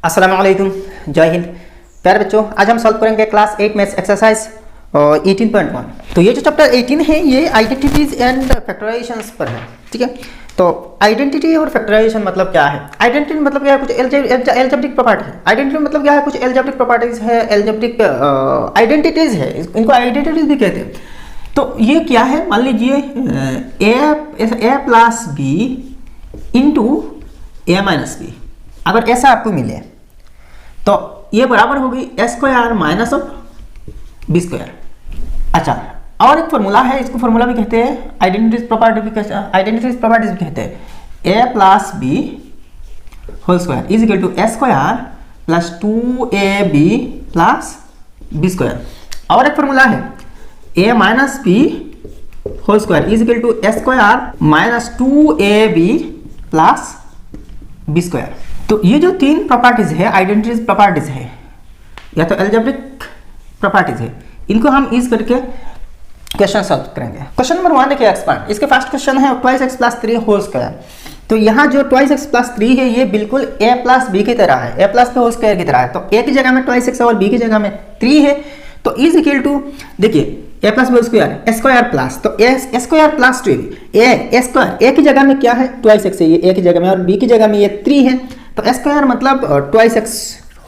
अस्सलाम वालेकुम, जय हिंद। प्यारे बच्चों, आज हम सॉल्व करेंगे क्लास 8 मैथ्स एक्सरसाइज 18.1। तो ये जो चैप्टर 18 है ये आइडेंटिटीज एंड फैक्टराइजेशंस पर है। ठीक है, तो आइडेंटिटी और फैक्टराइजेशन मतलब क्या है? आइडेंटिटी मतलब क्या है? कुछ एल्जेब्रिक प्रॉपर्टी है। आइडेंटिटी मतलब क्या है? कुछ एल्जेब्रिक प्रॉपर्टीज है, एल्जेब्रिक आइडेंटिटीज है, इनको आइडेंटिटीज भी कहते हैं। तो ये क्या है? मान लीजिए a plus b into a minus b, अगर ऐसा आपको मिले तो ये बराबर होगी a square minus of b square. अच्छा, और एक फॉर्मूला है, इसको फॉर्मूला भी कहते हैं, आइडेंटिटीज प्रॉपर्टी भी कहते हैं, आइडेंटिटीज प्रॉपर्टीज भी कहते हैं। A plus b whole square is equal to a square plus 2ab plus b square. और एक फॉर्मूला है a minus b whole square is equal to a square minus 2ab plus b square. तो ये जो तीन properties है, identities properties है या तो एल्जेब्रिक प्रॉपर्टीज है, इनको हम यूज करके क्वेश्चन सॉल्व करेंगे। क्वेश्चन नंबर 1 देखिए, एक्सपांड। इसके फर्स्ट क्वेश्चन है 2x प्लस 3 होल स्क्वायर। तो यहाँ जो 2x प्लस 3 है ये बिल्कुल a प्लस बी की तरह है, a प्लस होल स्क्वायर की तरह है। तो a की जगह में 2x और b की जगह में 3 है, तो इज इक्वल टू देखिए a plus b square square plus, तो a square plus 2 a square, a की जगह में क्या है 2x है, ये a की जगह में, और b की जगह में ये 3 है। तो स्क्वायर मतलब 2x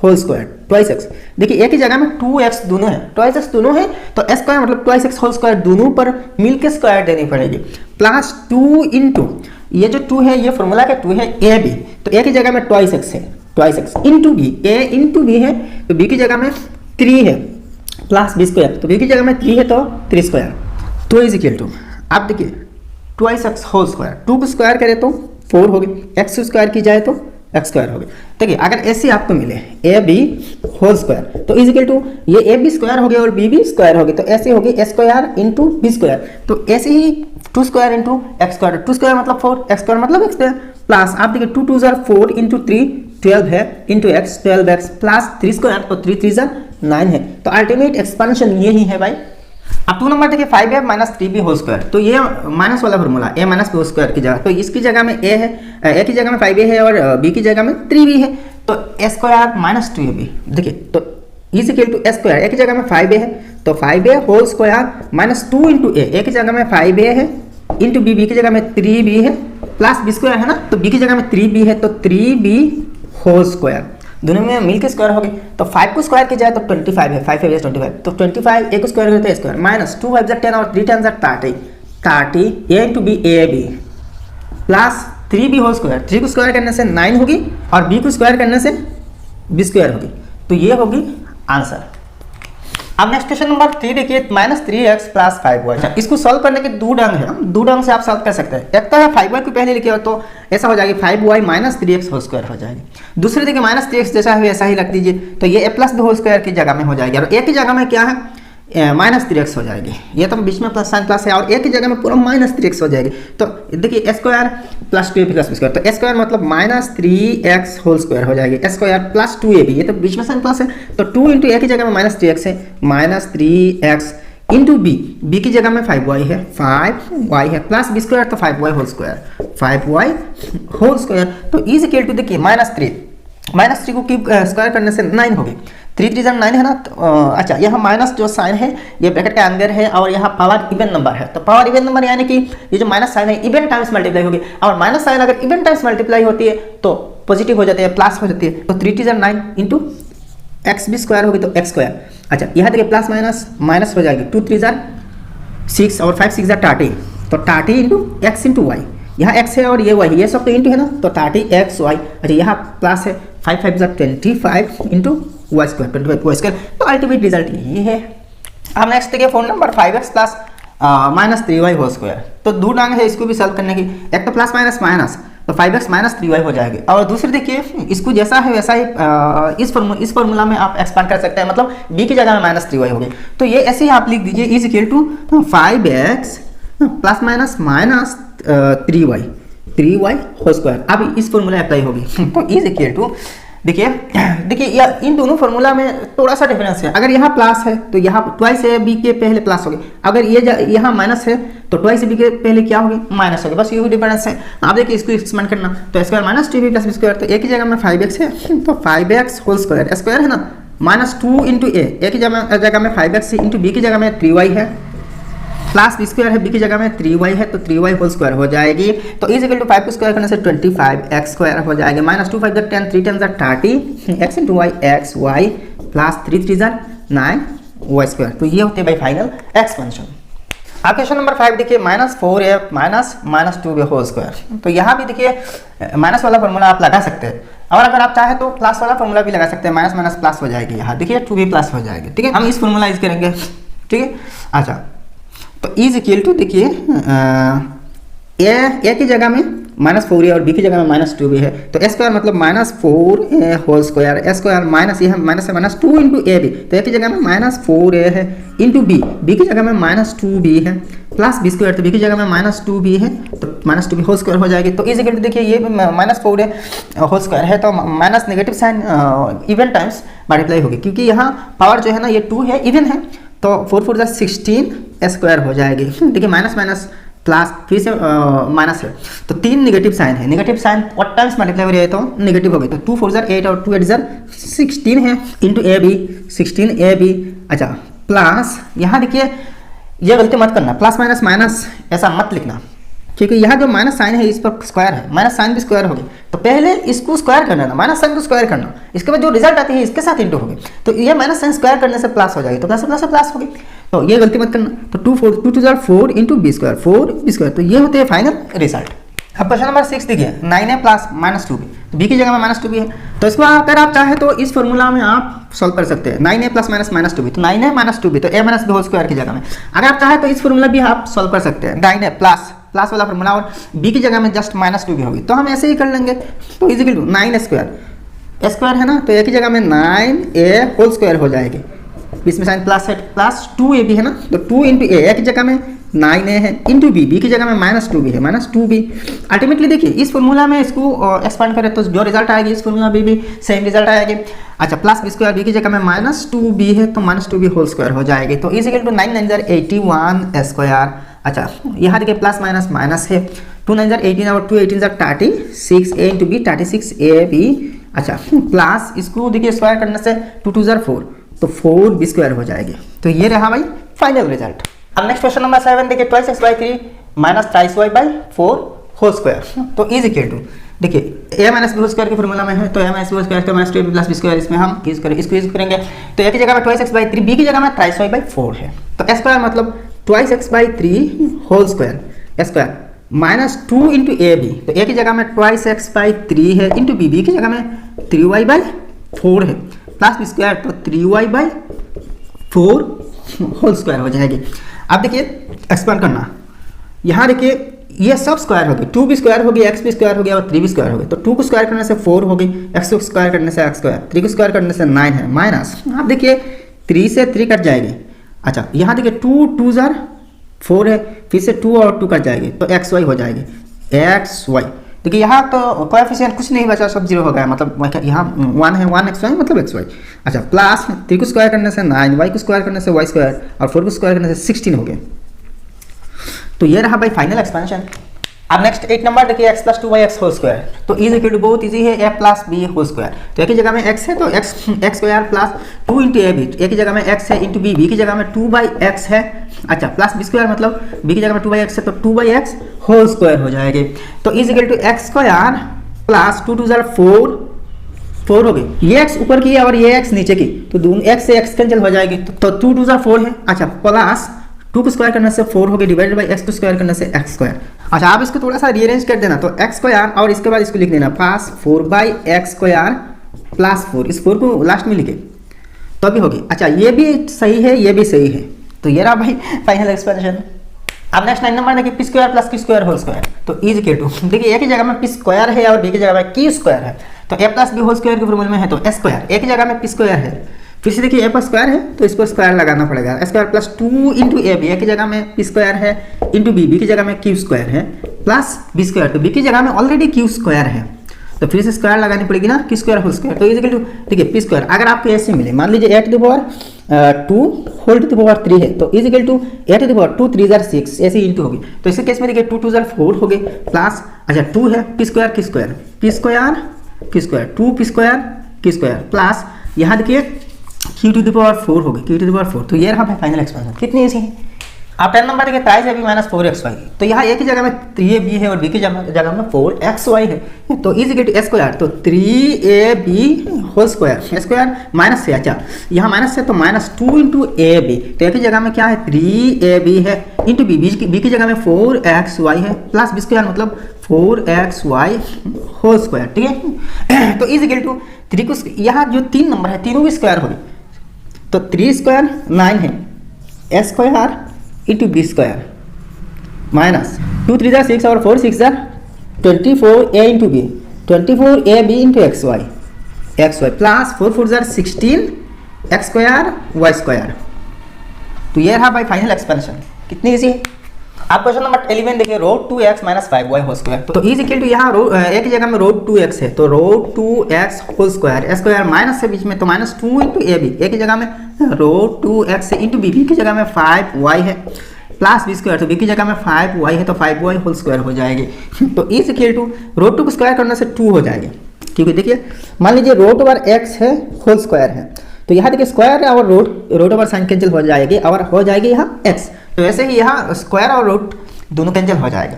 होल स्क्वायर, 2x। देखिए a की जगह में 2x दोनों है, 2x दोनों है, तो स्क्वायर मतलब 2x होल स्क्वायर दोनों पर मिलकर स्क्वायर देनी पड़ेगी। प्लस 2 इंटू ये जो 2 है ये फॉर्मूला का 2 है a b, तो a की जगह में 2x है, 2x into b, a into b है तो b की जगह में 3 है, प्लस बी स्क्वायर, तो b की जगह में 3 है तो 3 स्क्वायर। तो इज इक्वल टू, आप देखिए 2x होल स्क्वायर, 2 को स्क्वायर करें तो 4 होगी, x स्क्वायर की जाए तो एक्स स्क्वायर होगी। देखिए अगर ऐसे आपको मिले ए बी होल स्क्वायर तो इज इक्वल टू ये ए बी स्क्वायर हो गया और बी बी स्क्वायर हो गया, तो ऐसे होगी a square into b square. तो ऐसे ही 2 square into x square, 2 square मतलब 4, एक्स स्क्वायर मतलब एक्स स्क्वायर, प्लस आप देखिए 2 2 4 इंटू 3 12 है, into x 12x plus 3 square, तो 3 3 9 है। तो अल्टीमेट एक्सपेंशन यही है भाई। अब 2 नंबर देखिए 5a minus 3b whole square, तो ये माइनस वाला formula a minus b whole square की जगह, तो इसकी जगह में a है, a की जगह में 5a है और b की जगह में 3b है, तो a स्क्वायर माइनस 2ab। देखिए तो is equal to a square, a की जगह में 5a है तो 5a whole square minus 2 into a की जगह में 5a है, इंटू b की जगह में 3b है, प्लस b स्क्वायर है ना, तो b की जगह में 3b है तो 3b होल स्क्वायर, दोनों में मिलकर स्क्वायर हो गई। तो 5 को स्क्वायर की जाए तो 25 है, 5 5 25, तो 25 a को स्क्वायर करते हैं स्क्वायर, माइनस 2 5 10 और 3 10 30 a into b a b plus 3b whole square, 3 को स्क्वायर करने से 9 होगी और b को स्क्वायर करने से b स्क्वायर होगी, तो ये होगी आंसर। अब नेक्स्ट क्वेश्चन नंबर 3 देखिए, माइनस 3x प्लस 5y। इसको सॉल्व करने के दो ढंग है, दो ढंग से आप सॉल्व कर सकते हैं। एक तो है 5y को पहले लिखे हो तो ऐसा हो जाएगी 5y minus 3x whole square हो जाएगी। दूसरे देखिए माइनस 3x जैसा है वैसा ही रख दीजिए, तो ये a plus b whole square की जगह में हो जाएगी, और a की जगह में क्या है माइनस 3x हो जाएगी, ये तो बीच में प्लस साइन प्लस है, और a की जगह में पूरा माइनस 3x हो जाएगी। तो देखिए a square plus 2ab plus b square, तो ए स्क्वायर मतलब माइनस 3x होल स्क्वायर हो जाएगी, ए स्क्वायर प्लस 2ab, ये तो बीच में साइन प्लस है, तो 2 इंटू ए की जगह में माइनस 3x है, माइनस 3x इंटू बी की जगह में 5y है, 5y है, प्लस बी स्क्वायर तो 5y whole square, 5y whole square. तो इज इक्वल टू देखिए माइनस 3 को क्यूब स्क्वायर करने से 9 हो गई, 3 3 9 है ना। तो अच्छा, यहाँ माइनस जो साइन है ये ब्रैकेट के अंदर है, और यहाँ पावर इवन नंबर है, तो पावर इवन नंबर यानी कि ये जो माइनस साइन है इवन टाइम्स मल्टीप्लाई होगी, और माइनस साइन अगर इवन टाइम्स मल्टीप्लाई होती है तो पॉजिटिव हो जाती है, प्लस हो जाती है, तो 3 3 9 इंटू एक्स बी स्क्वायर होगी तो एक्स स्क्वायर। अच्छा, यहाँ देखिए प्लस माइनस माइनस हो जाएगी, 2 3 6 और 5 6 30, तो 30 इंटू एक्स इंटू वाई, यहाँ x है और ये y, ये सब तो इंटू है ना, तो 30xy। अच्छा, यहाँ प्लस है 5 5 25 into y square, 25 y square, तो अल्टीमेट रिजल्ट ये है। अब नेक्स्ट देखिए phone number 5x plus minus 3y whole square. तो दो डांग है इसको भी सॉल्व करने की, एक तो प्लस माइनस माइनस, तो 5x माइनस 3y हो जाएगी, और दूसरी देखिए इसको जैसा है वैसा ही इस फॉर्मूला में आप एक्सपांड कर सकते हैं, मतलब b की जगह में माइनस 3y होगी, तो ये ऐसे ही आप लिख दीजिए is equal to 5x plus minus minus 3y whole square. अब इस फॉर्मूला अप्लाई होगी, तो इज इक्वल टू देखिए इन दोनों फॉर्मूला में थोड़ा सा डिफरेंस है। अगर यहाँ प्लस है तो यहाँ ट्वाइस है, बी के पहले प्लस हो गया, अगर ये यहाँ माइनस है तो ट्वाइस बी के पहले क्या होगी, माइनस होगी, बस यही डिफरेंस है। आप देखिए इसको एक्सपेंड करना, तो square minus 2b plus b square, तो एक ही जगह में 5x है तो 5x होल स्क्वायर, स्क्वायर है ना, माइनस 2 इंटू ए, एक ही जगह में 5x है, इंटू बी की जगह में 3y है, प्लस बी स्क्वायर है, बी की जगह में 3y है तो 3y होल स्क्वायर हो जाएगी। तो इज इक्वल टू 5 को स्क्वायर करने से 25x स्क्वायर हो जाएगा, minus 2 5 10 3 10 30 x into y x y plus 3 3 9 y square. तो ये होते हैं भाई फाइनल एक्सपेंशन। अब क्वेश्चन नंबर 5 देखिए, -4a minus 2b whole square. तो यहाँ भी देखिए माइनस वाला फॉर्मूला आप लगा सकते हैं, और अगर आप चाहे तो प्लस वाला फॉर्मूला भी लगा सकते हैं, माइनस माइनस प्लस हो जाएगी, यहाँ देखिए 2b प्लस हो जाएगी, ठीक है। हम इस फॉर्मूला यूज करेंगे, ठीक है। अच्छा, तो इज इक्वल टू देखिए ए की जगह में -4a और बी की जगह में -2b है, तो ए स्क्वायर मतलब -4a होल स्क्वायर, ए स्क्वायर माइनस ये माइनस से -2 इंटू ए बी, तो ए की जगह में -4a है इंटू बी की जगह में -2b है, प्लस बी स्क्वायर, तो बी की जगह में -2b है तो -2b होल स्क्वायर हो जाएगी। तो इज इक्वल टू देखिए ये -4a होल स्क्वायर है तो minus negative sign even times multiply होगी, क्योंकि यहाँ पावर जो है ना ये 2 है, इवन है, तो 4 4 16 स्क्वायर हो जाएगी। देखिए माइनस माइनस प्लस फिर से माइनस है, तो 3 नेगेटिव साइन है, negative sign what times multiply हो रही है तो नेगेटिव हो गई, तो 2 4 8 और 2 8 16 है इंटू ए बी 16ab। अच्छा, प्लस यहाँ देखिए ये गलती मत करना, प्लस माइनस माइनस ऐसा मत लिखना, क्योंकि यहाँ जो माइनस साइन है इस पर स्क्वायर है, माइनस साइन भी स्क्वायर होगी, तो पहले इसको स्क्वायर करना ना, माइनस साइन को स्क्वायर करना, इसके बाद जो रिजल्ट आती है इसके साथ इंटू होगी, तो ये माइनस साइन स्क्वायर करने से प्लस हो जाएगी, तो प्लस प्लस प्लस होगी, तो ये गलती मत करना। तो 2 4 into b square 4b square, तो ये होते हैं फाइनल रिजल्ट। अब क्वेश्चन नंबर 6 देखिए, 9a प्लस -2b, तो b की जगह में -2b है, तो इसको अगर आप चाहे तो इस फॉर्मूला में आप सॉल्व कर सकते हैं, 9a प्लस -2b, तो 9a -2b तो a minus b whole square की जगह में, अगर आप चाहे तो इस फॉर्मूला भी आप सॉल्व कर सकते हैं, 9a प्लस वाला फॉर्मूला और b की जगह में जस्ट -2b होगी, तो हम ऐसे ही कर लेंगे। तो इज इक्वल टू 9 स्क्वायर है ना, तो a की जगह में 9a होल स्क्वायर हो जाएगी, इसमें साइन प्लस है, प्लस 2ab है ना, तो 2 इंटू ए की जगह में 9a है, इंटू बी की जगह में -2b है, -2b। अल्टीमेटली देखिए इस फॉर्मूला में इसको एक्सपांड करें तो जो रिजल्ट आएगी इस फॉर्मूला में भी सेम रिजल्ट आएगी। अच्छा, प्लस बी स्क्वायर, बी की जगह में -2b है तो -2b होल स्क्वायर हो जाएगी, तो इज इक्वल टू 9 9 81 स्क्वायर। अच्छा, यहाँ देखिए प्लस माइनस माइनस है, 2 9 18 और 2 18 36a इंटू बी 36ab। अच्छा, प्लस इसको देखिए स्क्वायर करने से 2 2 4 तो 4b स्क्वायर हो जाएगी, तो ये रहा भाई फाइनल रिजल्ट। अब नेक्स्ट क्वेश्चन नंबर 7 देखिए, 2x/3 minus 3y/4 whole square, तो इज इक्वल टू देखिए a minus b whole square के फॉर्मूला में है, तो a minus b whole square तो minus 2ab plus b square, इसमें हम यूज करें, इसको यूज करेंगे, तो a की जगह में 2x/3, b की जगह में 3y/4 है, तो a स्क्वायर मतलब 2x/3 whole square minus 2 into a b, तो a की जगह में 2x/3 है इंटू b की जगह में 3y/4 है, प्लस बी स्क्वायर तो 3y/4 होल स्क्वायर हो जाएगी। अब देखिए एक्सपांड करना, यहाँ देखिए ये सब स्क्वायर हो गई, 2b स्क्वायर हो गई, x भी स्क्वायर हो गया और 3b स्क्वायर हो गई, तो 2 को स्क्वायर करने से 4 हो गई, x को स्क्वायर करने से x स्क्वायर, 3 को स्क्वायर करने से 9 है, माइनस आप देखिए 3 से 3 कट जाएगी। अच्छा, यहाँ देखिए 2 2 4 है, फिर से 2 और 2 कट जाएगी तो xy हो जाएगी, xy देखिए यहाँ तो कोएफिशिएंट कुछ नहीं बचा, सब 0 हो गया, मतलब यहाँ 1 है, 1xy मतलब xy। अच्छा, प्लस 3 को स्क्वायर करने से 9, y को स्क्वायर करने से y स्क्वायर और 4 को स्क्वायर करने से 16 हो गए, तो ये रहा भाई फाइनल एक्सपेंशन। अब नेक्स्ट 8 नंबर देखिए, x plus 2yx whole square, तो इज इक्वल टू बहुत इजी है, a plus b whole square, तो a की जगह में x है तो x square plus 2 into a b, a की जगह में x है इंटू b की जगह में 2/x है। अच्छा, प्लस b स्क्वायर मतलब b की जगह में 2/x है तो 2/x होल स्क्वायर हो जाएगी, तो is equal to x square plus 2 2 4 हो गई, ये x ऊपर की है और ये x नीचे की, तो दोनों x से x कैंसिल हो जाएगी, तो 2 2 4 है। अच्छा, प्लस 2 को स्क्वायर करने से 4 हो गई, डिवाइडेड बाई x को स्क्वायर करने से x स्क्वायर। अच्छा, आप इसको थोड़ा सा रीअरेंज कर देना, तो x स्क्वायर और इसके बाद इसको लिख देना प्लस 4/x स्क्वायर प्लस 4, इस 4 को लास्ट में लिखे तो अभी होगी। अच्छा, ये भी सही है, ये भी सही है, तो ये रहा भाई फाइनल एक्सपेंशन। अब नेक्स्ट 9 नंबर देखिए, p square plus q square whole square, तो इज इक्वल टू देखिए a की जगह में p स्क्वायर है और b की जगह में q स्क्वायर है, तो a plus b whole square के फॉर्मूले में है तो s स्क्वायर, a की जगह में p स्क्वायर है, फिर से देखिए a पर स्क्वायर है तो इसको स्क्वायर लगाना पड़ेगा, square plus 2 into a b, a की जगह में p स्क्वायर है इंटू b की जगह में q स्क्वायर है प्लस b स्क्वायर, तो b की जगह में ऑलरेडी q स्क्वायर है, तो फिर से स्क्वायर लगानी पड़ेगी ना, कि स्क्वायर होल स्क्वायर, तो इजिकल टू देखिए पी स्क्वायर। अगर आपको ऐसे मिले, मान लीजिए a to the power 2 whole to the power 3 है, तो is equal to a to the power 2 3 जार 6 ऐसे इंटू होगी। तो इस केस में देखिए 2 2 जार 4 हो गए, प्लस अच्छा 2 है पी स्क्वायर की स्क्वायर, पी स्क्वायर की स्क्वायर 2 पी स्क्वायर की स्क्वायर, प्लस यहाँ देखिए क्यू टू द पावर 4 हो गई, क्यू टू द पावर 4। तो ये रहा फाइनल एक्सपेंशन। कितनी ईजी है। आप 10 नंबर देखिए प्राइस है अभी माइनस 4xy, तो यहाँ ए की जगह में 3ab है और बी की जगह में 4xy है, तो इज इक्वल टू स्क्वायर, तो 3ab whole square, square minus से, अच्छा यहाँ माइनस से तो माइनस 2 इंटू ए बी, तो ए की जगह में क्या है 3ab है इंटू बी, बी की जगह में 4xy है, प्लस बी स्क्वायर मतलब 4xy होल स्क्वायर, ठीक है। तो इज इक्वल टू 3 को यहाँ जो 3 नंबर है तीनों भी स्क्वायर हो गए, तो 3 स्क्वायर 9 है, a square into b square minus 2 3 जार 6 और 4 6 जार 24 a into b, 24 a b into x y plus 4 4 जार 16 एक्स स्क्वायर वाई स्क्वायर। तो ये रहा भाई फाइनल एक्सपेंशन। कितनी इजी है। आप क्वेश्चन नंबर 11 देखिए, root 2x minus 5y whole square, तो इज इक्वल टू यहाँ ए की जगह में रोड 2x है, तो root 2x whole square, square minus से बीच में, तो minus 2 into a b, a की जगह में रोड 2x है इंटू बी, बी की जगह में 5y है, प्लस बी स्क्वायर, तो बी की जगह में 5y है, तो 5y होल स्क्वायर हो जाएगी। तो इज इक्वल टू रोड 2 को स्क्वायर करने से 2 हो जाएगी, क्योंकि देखिए मान लीजिए रोड ओवर x है होल स्क्वायर है, तो यहाँ देखिए स्क्वायर और रोड ओवर साइन कैंसिल हो जाएगी और हो जाएगी यहाँ x, तो ऐसे ही यहाँ स्क्वायर और रूट दोनों कैंसिल हो जाएगा,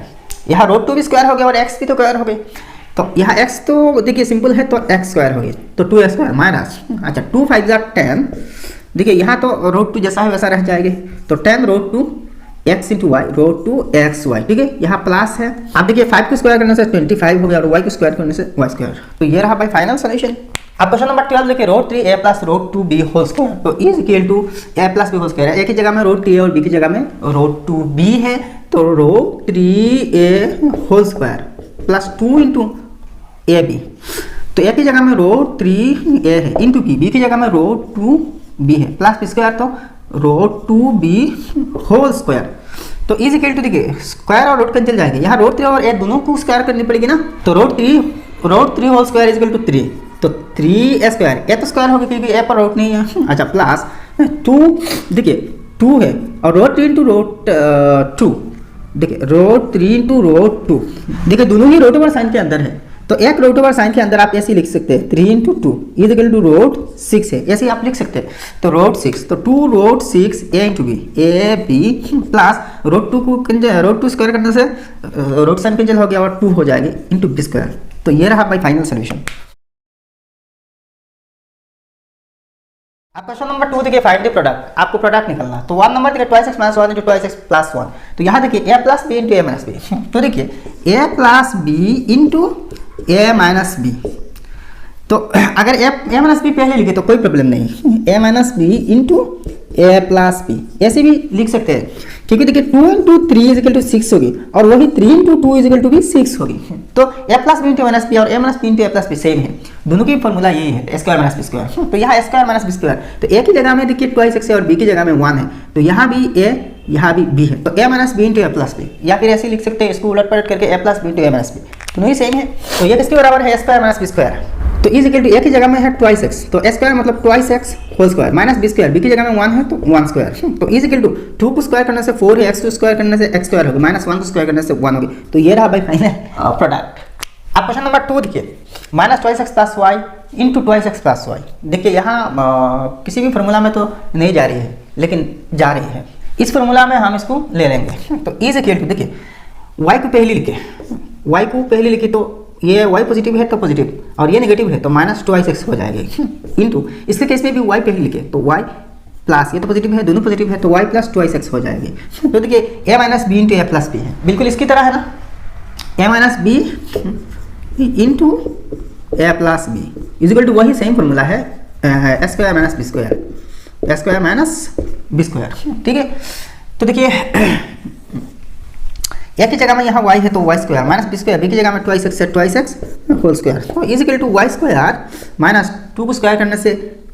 यहाँ रोड 2 भी स्क्वायर हो गया और x भी तो स्क्वायर हो गई, तो यहाँ x तो देखिए सिंपल है, तो x स्क्वायर हो गई, तो 2 स्क्वायर माइनस, अच्छा 2 5 जार 10, देखिए यहाँ तो रोड 2 जैसा है वैसा रह जाएगी, तो 10 root 2 x into y, root 2 x y, ठीक है। यहाँ प्लस है, अब देखिए 5 को स्क्वायर करने से 25 हो गया और y को स्क्वायर करने से y स्क्वायर, तो ये रहा भाई फाइनल सोल्यूशन। अब क्वेश्चन नंबर 12 देखिए, root 3 a plus root 2 b whole square, तो is equal to a plus b whole square है, a की जगह में रोड 3 a और b की जगह में रोड 2 b है, तो root 3a whole square plus 2 into a b, तो a की जगह में रोड 3a है इंटू b की जगह में रोड 2b है, प्लस b स्क्वायर तो रोड 2b होल स्क्वायर, तो इज इक्वल टू देखिए स्क्वायर और रोड कैंसिल जाएंगे, यहाँ रोड 3 और a दोनों को स्क्वायर करनी पड़ेगी ना, तो root 3 whole square is equal to 3, तो 3 स्क्वायर, ए तो स्क्वायर होगा क्योंकि ए पर रोड नहीं है, अच्छा प्लस 2 देखिए 2 है और रोड 3 इंटू रोड 2, देखिए रोड 3 इंटू रोड 2, देखिए दोनों ही रोड ओवर साइन के अंदर है, तो एक रोड ओवर साइन के अंदर आप ऐसे लिख सकते हैं 3 into 2 is equal to root 6 है, ऐसे आप लिख सकते हैं, तो रोड 6, तो 2 root 6 a into b, a b plus root 2 को रोड 2 स्क्वायर करने से रोड साइन कैंसिल हो गया और 2 हो जाएगी इंटू बी स्क्वायर, तो ये रहा भाई फाइनल सोल्यूशन। अब क्वेश्चन नंबर 2 देखिए, फाइंड द प्रोडक्ट, आपको प्रोडक्ट निकालना, तो 1 नंबर देखिए 2x minus 1 into 2x plus 1, तो यहाँ देखिए a plus b into a minus b, तो देखिए a plus b into a minus b, तो अगर ए माइनस बी पहले लिखे तो कोई प्रॉब्लम नहीं, ए minus b into a plus B ऐसे भी लिख सकते हैं, क्योंकि देखिए 2 इंटू 3 इज इक्वल टू 6 होगी और वही 3 इंटू 2 इज इक्वल टू भी 6 होगी, तो a plus b into minus b और a minus b into a plus b same है, दोनों की फॉर्मूला यही है स्क्वायर माइनस बी स्क्वायर, तो यहाँ स्क्वायर माइनस बी स्क्वायर, तो ए की जगह में देखिए 2x है और बी की जगह में 1 है, तो यहाँ भी ए यहाँ भी बी है, तो a minus b into a plus b, या फिर ऐसे लिख सकते हैं इसको उलट पलट करके a plus b into a minus b, दोनों ही सेम है, तो ये किसके बराबर है स्क्वायर माइनस बी स्क्वायर, तो इज इक्वल टू ए की जगह में है 2x, तो स्क्वायर मतलब 2x whole square minus b square, b की जगह में 1 है तो 1 स्क्वायर, तो इज इक्वल टू 2 को स्क्वायर करने से 4 है, x को स्क्वायर करने से x स्क्वायर होगा, माइनस 1 को स्क्वायर करने से 1 होगी, तो ये रहा भाई फाइनल प्रोडक्ट। अब क्वेश्चन नंबर 2 देखिए, minus 2x plus y into 2x plus y, देखिए यहाँ किसी भी फॉर्मूला में तो नहीं जा रही है लेकिन जा रही है, इस फॉर्मूला में हम इसको ले लेंगे, तो इज इक्वल टू देखिए y को पहले लिखे, तो ये y पॉजिटिव है तो पॉजिटिव और ये नेगेटिव है तो माइनस 2x हो जाएगी, इंटू इसके केस में भी y पहले लिखे तो y प्लस, ये तो पॉजिटिव है दोनों पॉजिटिव है तो y प्लस 2x हो जाएगी, तो देखिए a minus b into a plus b है, बिल्कुल इसकी तरह है ना, a minus b into a plus b is equal to वही सेम फॉर्मूला है square minus b square, square minus b square, ठीक है। तो देखिए ए की जगह में यहाँ y है तो y square minus b square, b की जगह में 2x है 2x होल स्क्वायर, तो is equal to y square minus 2 को स्क्वायर करने से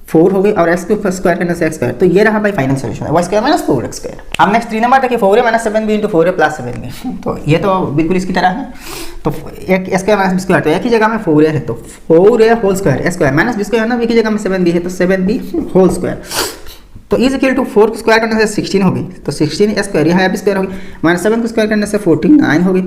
4 हो गई और x को स्क्वायर करने से x स्क्वायर, तो ये रहा भाई final solution, y square minus 4x square. अब नेक्स्ट 3 नंबर देखिए 4a minus 7b into 4a plus 7b, तो ये तो बिल्कुल इसकी तरह है। तो एक s square minus b square, तो एक ही जगह में 4a है तो 4a whole square, s square minus b square ना, b की जगह में 7b है तो 7b होल स्क्वायर, तो इज इक्वल टू 4 को स्क्वायर करने से 16 होगी, तो 16 स्क्वायर यहाँ b स्क्वायर होगी, माइनस 7 को स्क्वायर करने से 49 होगी,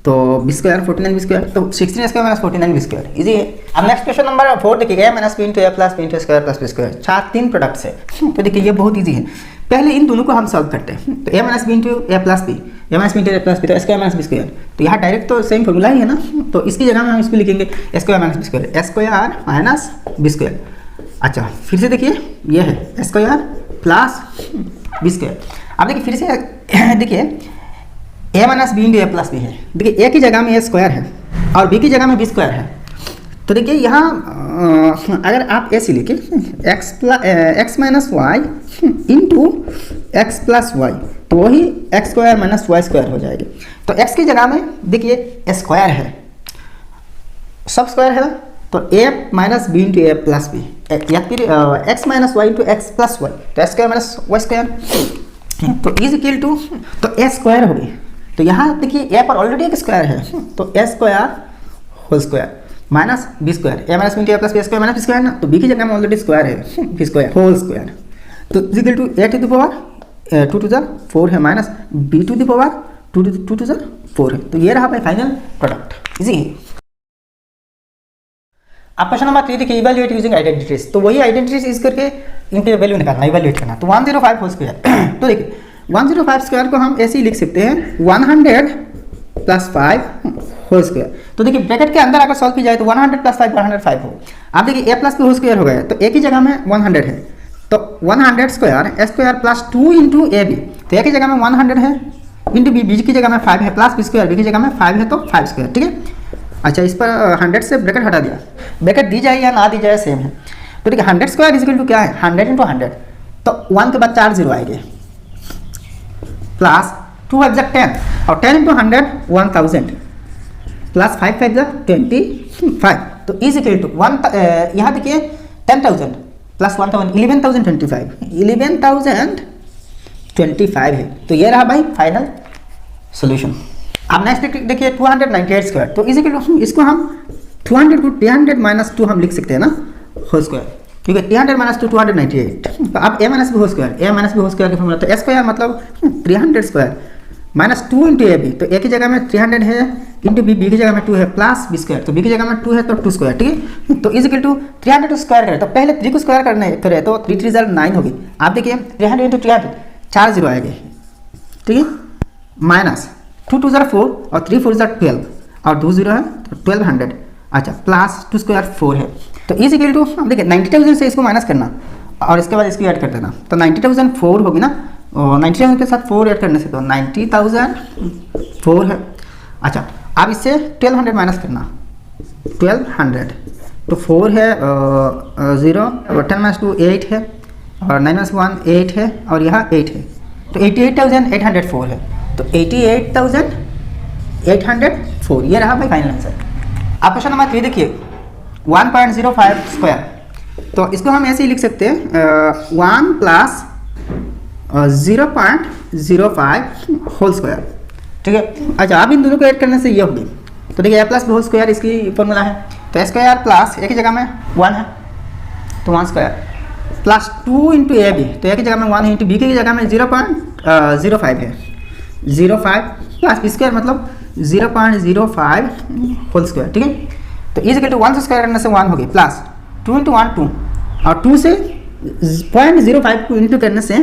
तो b स्क्वायर 49 b स्क्वायर, तो 16 square minus 49 b square, easy है। अब नेक्स्ट क्वेश्चन नंबर 4 देखिए, a minus b into a plus b into square plus b square, 3 products है, तो देखिए ये बहुत इजी है। पहले इन दोनों को हम सॉल्व करते हैं, तो a minus b into a plus b, a minus b into a plus b, तो स्क्वायर माइनस b स्क्वायर, तो यहाँ डायरेक्ट तो सेम फॉर्मूला ही है ना, तो इसकी जगह में हम इसको लिखेंगे square minus b square, square minus b square. अच्छा फिर से देखिए ये है स्क्वायर प्लस b स्क्वायर। अब देखिए फिर से देखिए a minus b into a plus b है, देखिए a की जगह में a स्क्वायर है और b की जगह में b स्क्वायर है, तो देखिए यहाँ अगर आप ऐसे लिखे x minus y into x plus y, तो वही x square minus y square हो जाएगी। तो x की जगह में देखिए स्क्वायर है, सब स्क्वायर है, तो a minus b into a plus b, या फिर x minus y into x plus y, तो x square minus y square, तो इज इक्वल टू, तो a स्क्वायर हो गई, तो यहाँ देखिए a पर ऑलरेडी एक स्क्वायर है, तो a square whole square minus b square, a minus into a plus b square minus b square ना, तो b की जगह में ऑलरेडी स्क्वायर है बी स्क्वायर होल स्क्वायर, तो is equal to a to the power 2 to the 4 है minus b to the power 2 to the 4 है, तो ये रहा भाई फाइनल प्रोडक्ट, इजी है। आप क्वेश्चन नंबर 3 देखिए, इवैल्यूएट यूजिंग आइडेंटिटीज, तो वही आइडेंटिटीज यूज करके इनके वैल्यू निकालना, इवैल्यूएट करना, तो 105 होल स्क्वायर, तो देखिए 105 स्क्वायर को हम ऐसे ही लिख सकते हैं 100 प्लस 5 होल स्क्वायर, तो देखिए ब्रैकेट के अंदर अगर सॉल्व की जाए तो 100 प्लस 5 105 हो। आप देखिए a plus b whole square हो गया, तो a की जगह में 100 है, तो 100 square a square plus 2 into a b, तो a की जगह में 100 है इंटू b की जगह में 5 है प्लस b स्क्वायर, b की जगह में 5 है तो 5 स्क्वायर, ठीक है। अच्छा इस पर 100 से ब्रैकेट हटा दिया, ब्रैकेट दी जाए या ना दी जाए सेम है, तो देखिए 100 स्क्वायर इज इक्वल टू क्या है 100 इंटू 100, तो 1 के बाद 4 जीरो आएंगे प्लस 2 एग्जैक्ट 10 और 10 इंटू 100 1000 प्लस 5 5 25, तो इज इक्वल टू 1, यहाँ देखिए 10,000 प्लस 1000 11,025 है, तो ये रहा भाई फाइनल सोल्यूशन। अब नेक्स्ट देखिए 298 स्क्वायर, तो इसी के इसको हम 200 को 300 माइनस 2 हम लिख सकते हैं ना होल स्क्वायर, क्योंकि 300 माइनस 2 298, तो अब a minus b whole square, a minus b whole square का फॉर्मूला, तो a स्क्वायर मतलब 300 square minus 2 into a b, तो a की जगह में 300 है इंटू b की जगह में 2 है प्लस b स्क्वायर, तो b की जगह में 2 है तो 2 स्क्वायर, ठीक है, तो इज इक्वल टू 300 को स्क्वायर करें, तो पहले 3 को स्क्वायर करें तो 3 3 9 होगी। आप देखिए 300 इंटू 300 4 जीरो आएंगे, ठीक है, माइनस 2 2 4 और 3 4 12 और 2 जीरो है तो 1200, अच्छा प्लस 2 स्क्वायर 4 है, तो इज इक्वल टू देखिए 90,000 से इसको माइनस करना और इसके बाद इसको ऐड कर देना, तो 90,000 4 होगी ना, और 90,000 के साथ 4 ऐड करने से तो 90,000 4 है। अच्छा अब इससे 1200 माइनस करना, 1200 तो 4 है 0 और 10 माइनस 2 8 है और 9 माइनस 1 8 है और यहाँ 8 है, तो 88,804 है, तो 88,804 ये रहा भाई फाइनल आंसर। आप क्वेश्चन नंबर 3 देखिए 1.05 स्क्वायर, तो इसको हम ऐसे ही लिख सकते हैं 1 प्लस 0.05 होल स्क्वायर, ठीक है। अच्छा अब इन दोनों को ऐड करने से ये होगी, तो देखिए a plus b whole square इसकी फॉर्मूला है, तो स्क्वायर प्लस a की जगह में 1 है तो 1 square plus 2 into a b, तो a की जगह में 1 है इंटू b की जगह में 0.05 है 05 प्लस बी स्क्वायर मतलब 0.05 होल स्क्वायर, ठीक है, तो इज इक्वल टू 1 से स्क्वायर करने से 1 होगी प्लस 2 इंटू 1 2 और 2 से 0.05 को इंटू करने से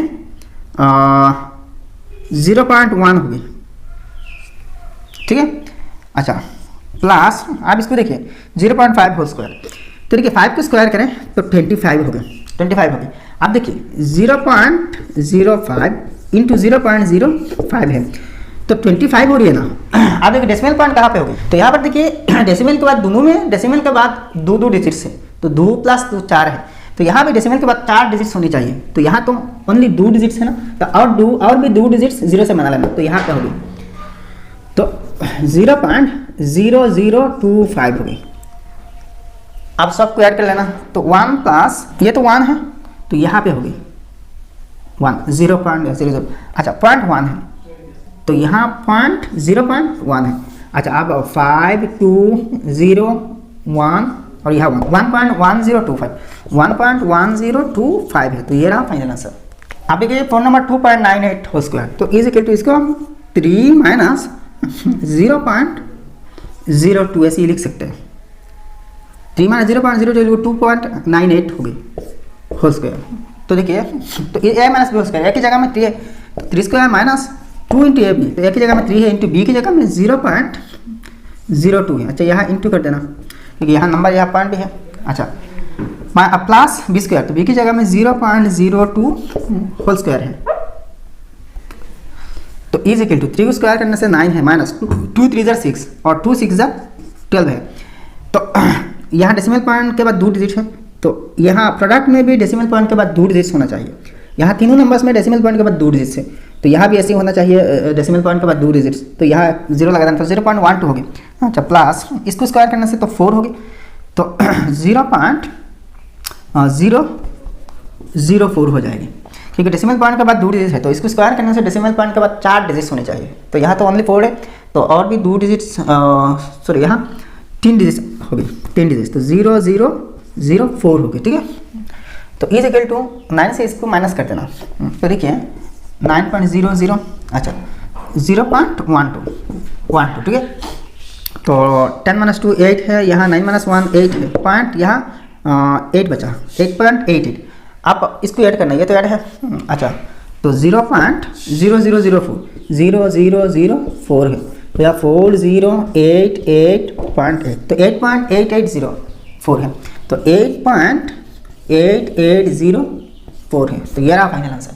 0.1 होगी, ठीक है। अच्छा प्लस आप इसको देखिए 0.5 होल स्क्वायर, तो देखिए 5 को स्क्वायर करें तो 25 हो गए 25 हो गए। आप देखिए 0.05 इंटू 0.05 है तो 25 हो रही है ना। आप देखिए डेसिमल पॉइंट कहाँ पे होगी, तो यहाँ पर देखिए डेसिमल के बाद दोनों में डेसिमल के बाद 2 डिजिट्स है, तो 2 प्लस 2 4 है, तो यहाँ भी डेसिमल के बाद 4 डिजिट्स होनी चाहिए, तो यहाँ तो ओनली 2 डिजिट्स है ना, तो और भी 2 डिजिट्स 0 से बना लेना, तो यहाँ क्या होगी तो 0.0025 होगी, अब सबको ऐड कर लेना, तो 1 प्लस ये तो 1 है तो यहाँ पे होगी 1 0.00, अच्छा 0.1 है तो यहाँ 0.1 है। अच्छा अब 5 2 0 1 और यहाँ 1.1025 है, तो ये रहा फाइनल आंसर। अब देखिए फोन नंबर 2.98 होल स्क्वायर, तो इज इक्वल टू इसको हम 3 माइनस 0.02 ऐसे ही लिख सकते हैं। 3 माइनस 0.02 2.98 हो गई होल स्क्वायर। तो देखिए तो a minus b whole square, a की जगह में 3 है तो 3 square minus 2 into a b, तो ए की जगह में 3 है इंटू बी की जगह में 0.02 है। अच्छा यहाँ इंटू कर देना क्योंकि यहाँ नंबर यहाँ पॉइंट भी है। अच्छा प्लस बी स्क्वायर, तो बी की जगह में 0.02 होल स्क्वायर है, तो इज इक्वल टू 3 को स्क्वायर करने से 9 है माइनस 2 3 6 और 2 6 12 है। तो यहाँ डेसिमल पॉइंट के बाद 2 डिजिट है, तो यहाँ प्रोडक्ट में भी डेसिमल पॉइंट के बाद 2 डिजिट्स होना चाहिए। यहाँ तीनों नंबर्स में डेसिमल पॉइंट के बाद 2 डिजिट्स है, तो यहाँ भी ऐसे ही होना चाहिए डेसिमल पॉइंट के बाद 2 डिजिट्स, तो यहाँ 0 लगा देना तो 0.12 होगी। अच्छा प्लस इसको स्क्वायर करने से तो 4 होगी, तो 0.004 हो जाएगी क्योंकि डेसिमल पॉइंट के बाद 2 डिजिट है, तो इसको स्क्वायर करने से डेसिमल पॉइंट के बाद 4 डिजिट्स होने चाहिए, तो यहाँ तो ओनली 4 है, तो और भी 2 डिजिट्स सॉरी यहाँ 3 डिजिट्स हो गई, 3 डिजिट्स, तो 0004 हो गई। ठीक है, तो इज इक्वल टू 9 से इसको माइनस कर देना, तो देखिए 9.00, अच्छा 0.12, ठीक है, तो 10 माइनस 2 8 है, यहाँ 9 माइनस 1 8 है, पॉइंट यहाँ 8 बचा 8.88। आप इसको ऐड करना, ये तो ऐड है। अच्छा तो 0.0004 है, तो यहाँ 4088.8, तो 8.8804 है, तो 8.8804 है, तो ये रहा फाइनल आंसर।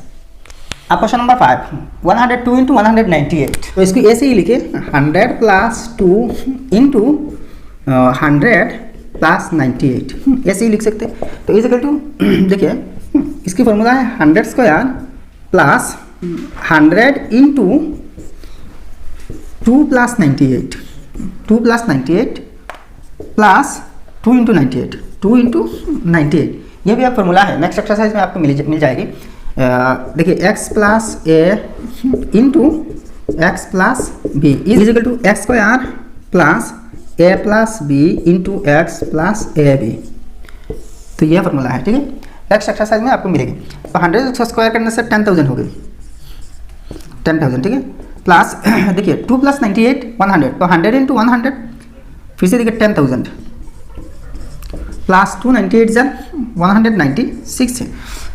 अब क्वेश्चन नंबर 5 102 इंटू 198, तो इसको ऐसे ही लिखे 100 प्लस 2 इंटू 100 प्लस 98, ऐसे ही लिख सकते हैं। तो इज इक्वल टू देखिए इसकी फॉर्मूला है 100 square plus 100 into 2 plus 98 plus 2 into 98, ये भी आप फॉर्मूला है, नेक्स्ट एक्सरसाइज में आपको मिल जाएगी। देखिए x plus a into x plus b is equal to x square plus a plus b into x plus a b, तो यह फॉर्मूला है। ठीक है, नेक्स्ट एक्सरसाइज में आपको मिलेगी। तो 100 को स्क्वायर करने से 10,000 हो गई, 10,000, ठीक है, प्लस देखिए 2 प्लस 98 100, तो 100 इंटू 100, फिर से देखिए 10,000 प्लस 298 196 है,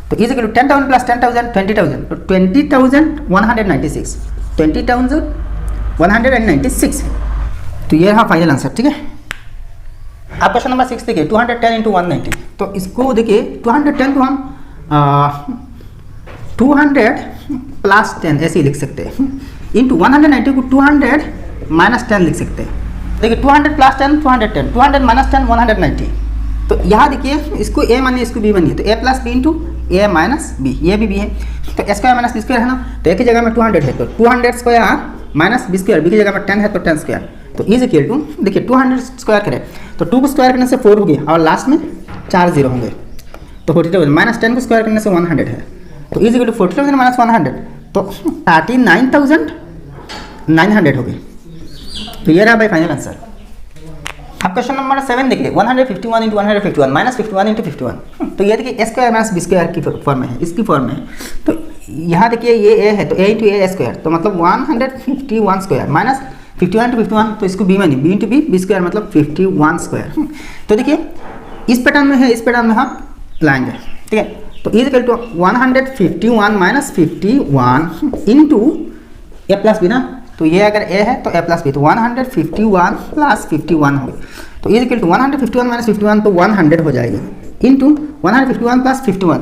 तो इज इक्वल टू 10,000 प्लस 10,000 20,000, तो 20,196 20,196, तो ये रहा फाइनल आंसर। ठीक है, आप क्वेश्चन नंबर 6 देखिए 210 इंटू 190, तो इसको देखिए 210 को हम 200 प्लस 10 ऐसे ही लिख सकते हैं, इंटू 190 को 200 माइनस 10 लिख सकते हैं। देखिए 200 प्लस 10 210, 200 माइनस 10 190, तो यहाँ देखिए इसको a मानिए इसको b मानिए, तो a plus b into a minus b, ये भी है, तो a square minus b square है ना, तो ए की जगह में 200 है, तो 200 square minus b square, b की जगह में 10 है तो 10 स्क्वायर, तो इज इक्वल टू देखिए 200 स्क्वायर करें तो 2 को स्क्वायर करने से 4 होगी और लास्ट में 4 0 होंगे, तो 40,000 माइनस 10 को स्क्वायर करने से 100 है, तो इज इक्वल टू 40,000 माइनस 100, तो 39,900 हो गई, तो ये रहा भाई फाइनल आंसर। अब क्वेश्चन नंबर 7 देखिए 151 इंटू 151 माइनस 51 इंटू 51, तो ये देखिए a square minus b square की फॉर्म में है, इसकी फॉर्म में है, तो यहाँ देखिए ये ए है तो ए इंटू ए स्क्वायर, तो मतलब 151 स्क्वायर माइनस 51 इंटू 51, तो इसको बी मानिए, बी इंटू बी स्क्वायर मतलब 51 स्क्वायर, तो देखिए इस पैटर्न में है, इस पैटर्न में हम लाएंगे। ठीक है, तो is equal to 151 minus 51 into a plus b ना, तो ये अगर ए है तो ए प्लस बी, तो 151 प्लस 51 हो, तो इज इक्वल टू 151 माइनस 51 तो 100 हो जाएगी, इंटू 151 प्लस 51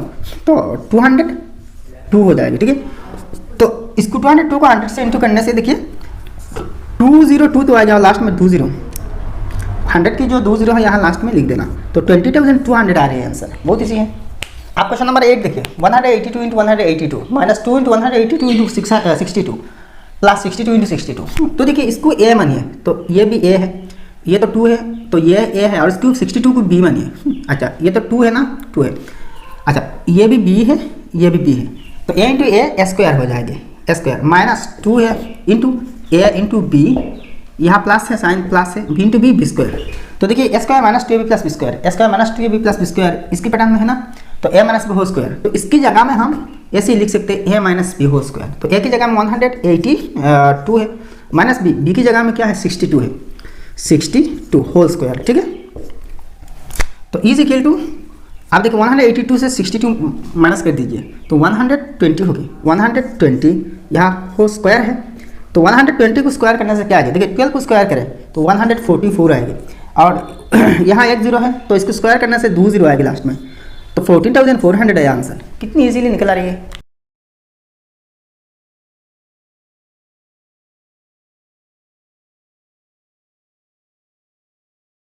तो 202 हो जाएगी। ठीक है, तो इसको 202 को 100 से इंटू करने से देखिए 202 तो आ जाओ लास्ट में 20, 100 की जो 20 है यहाँ लास्ट में लिख देना, तो 20,200 आ रही है आंसर, बहुत ईजी है। आप क्वेश्चन नंबर 8 देखिए 182 into 182 minus 2 into 182 into 62 plus 62 into 62, तो देखिए इसको ए मानिए, तो ये भी ए है, ये तो 2 है, तो ये a है और इस क्यूब 62 को b मानिए। अच्छा ये तो 2 है ना, 2 है। अच्छा ये भी b है, ये भी b है, तो a इंटू ए स्क्वायर हो जाएगी, स्क्वायर माइनस 2 है इंटू a इंटू बी, यहाँ प्लस है, साइन प्लस है, b into b, b square. तो देखिए square minus 2ab plus b square, square minus 2ab plus b square इसकी पैटर्न में है ना, तो a minus b whole square. तो इसकी जगह में हम ऐसे ही लिख सकते हैं a minus b whole square. तो a की जगह में 182 है, माइनस b की जगह में क्या है 62 है, 62 होल स्क्वायर, ठीक है। तो इज इक्वल टू, आप देखिए 182 से 62 माइनस कर दीजिए तो 120 होगी, 120 यहाँ होल स्क्वायर है, तो 120 को स्क्वायर करने से क्या आ गया, देखिए 12 को स्क्वायर करें तो 144 आएगी, और यहाँ एक जीरो है तो इसको स्क्वायर करने से 2 जीरो आएगी लास्ट में, तो 14,400 है आंसर। कितनी इजीली निकल आ रही है।